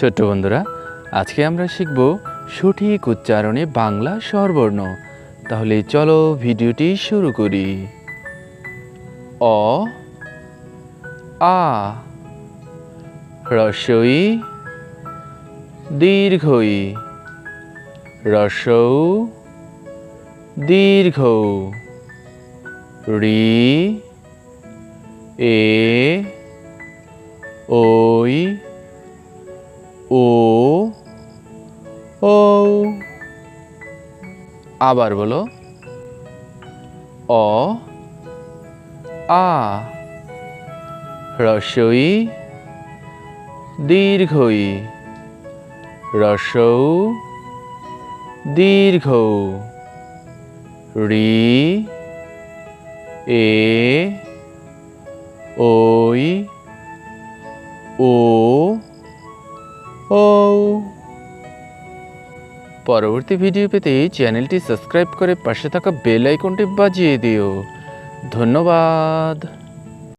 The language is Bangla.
ছোট্ট বন্ধুরা, আজকে আমরা শিখব সঠিক উচ্চারণে বাংলা স্বরবর্ণ। তাহলে চলো ভিডিওটি শুরু করি। অ আ হ্রস্ব ই দীর্ঘ ই হ্রস্ব উ দীর্ঘ উ ঋ এ ওই ও ও। আবার বলো, অ আ হ্রস্ব ই দীর্ঘ ই হ্রস্ব উ দীর্ঘ উ ঋ এ ওই ও ও। পরবর্তী ভিডিও পেতে চ্যানেলটি সাবস্ক্রাইব করে পাশে থাকা বেল আইকনটি বাজিয়ে দিও। ধন্যবাদ।